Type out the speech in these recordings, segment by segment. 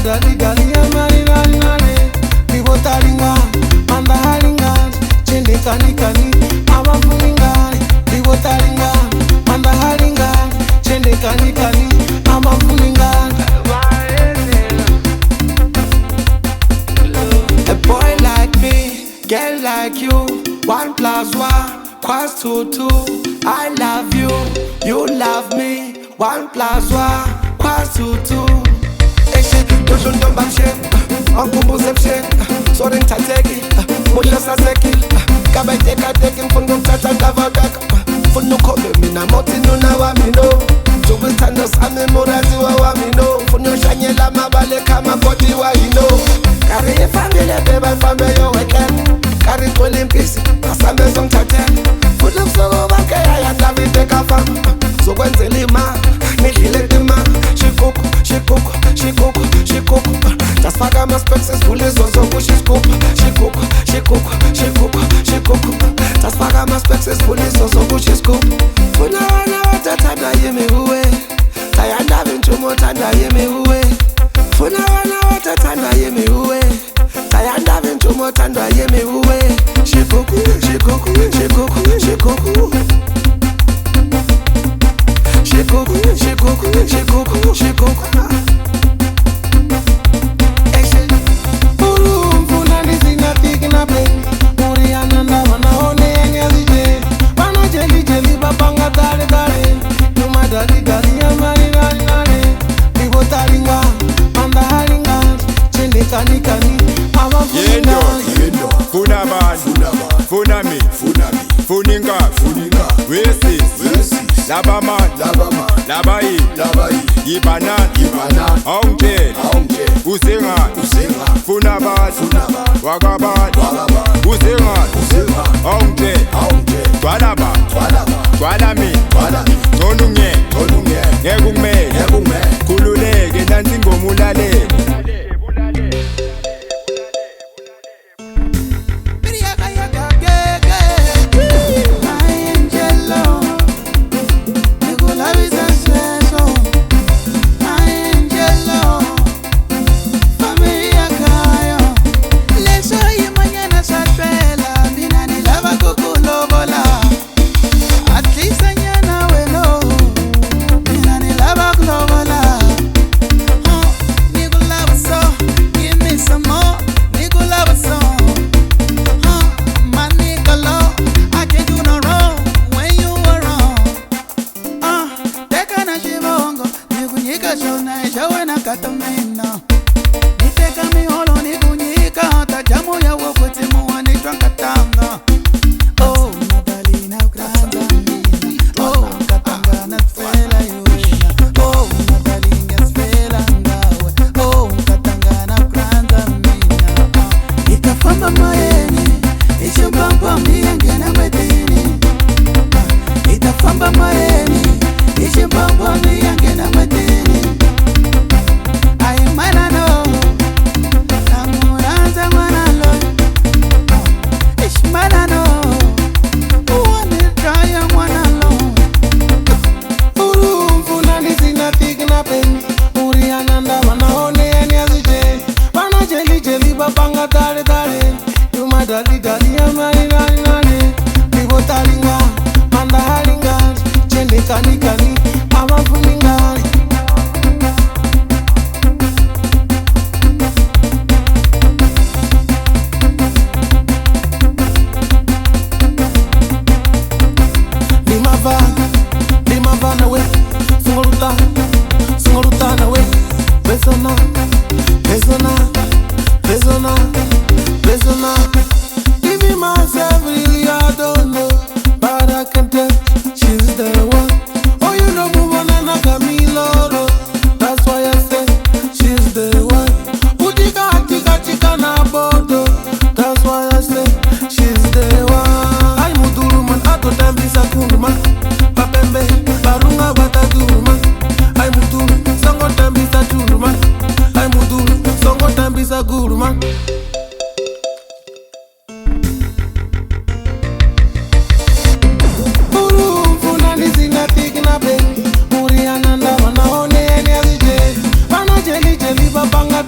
madali gali ya mari nari nari. Libo taringa, manda haringa, chende kani kani, amafuningari. Libo taringa, manda haringa, chende kani kani, amafuningari. A boy like me, girl like you, 1 + 1 = 2 2. I love you, you love me, 1 + 1 = 2 2. Eshe, dojo ndomba mshe, ankumbuze mshe, sore ntateki, mudla saseki, kaba iteka teki, mfungo mtata kavakaka, mfuno kome mina moti nuna wa mino, tubitando sami murazi wa mino, mfuno shanyela mabale kama koti wa ino. Kari family beba family yo weekend, kari Olympics, masambe zong tatel, fudu msogo bake ya David kafa, so kwenzelima, nidile dima, shikuku, shikuku, shikuku, shikuku, just faka my specs fully so push scoop, shikuku, shikuku, shikuku, shikuku, just faka my specs fully so push scoop. Funa wana watatanda yemi uwe, tayanda vinchumo tanda yemi uwe. Funa wana watatanda yemi uwe, tayanda vinchumo tanda yemi uwe. Shikuku, shikuku, shikuku, shikuku, shikuku, shikuku, shikuku, shikuku. Yendo, funa bani, funa mi, funinga, wesi, labaman, labai, yibanan, aunque, usengan, funa bani, wagaban, usengan, aunque, twalaba, twalami, tonunye, ngekume, kululeke nansi ngomulale. Niteka miholo nikunyika, hata jamu ya wakwete muwa nitwankatanga. Oh, Madalina ukranza mina, oh, katanga na sfela yuena. Oh, Madalina sfela ngawe, oh, katanga na ukranza mina. Itafamba maeni, ichumbamba miyangena mwetini. Itafamba maeni, ichumbamba miyangena mwetini. Dali dali ya mari nari nari, libo taringa, manda haringa, chende kani kani, amafuningari. Limava na we, sungoluta na we, besona, besona, besona, besona. Giving myself really, I don't know, but I can tell she's the one. Oh, you know, move on and I got me loro. That's why I say she's the one. Utika tika tika na bodo. That's why I say she's the one. Ay muduru man ato tambisa kunduman. Papembe barunga bataduruma. Ay muduru songo tambisa chunduman. Ay muduru songo tambisa guruman. Uri ananda wana one ene azije, wana jeli jeli babanga.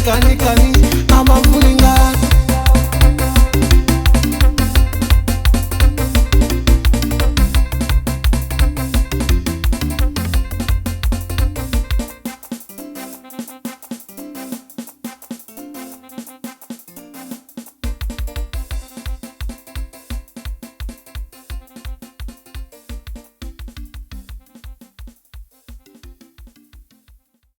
kani kani, I'm a fooling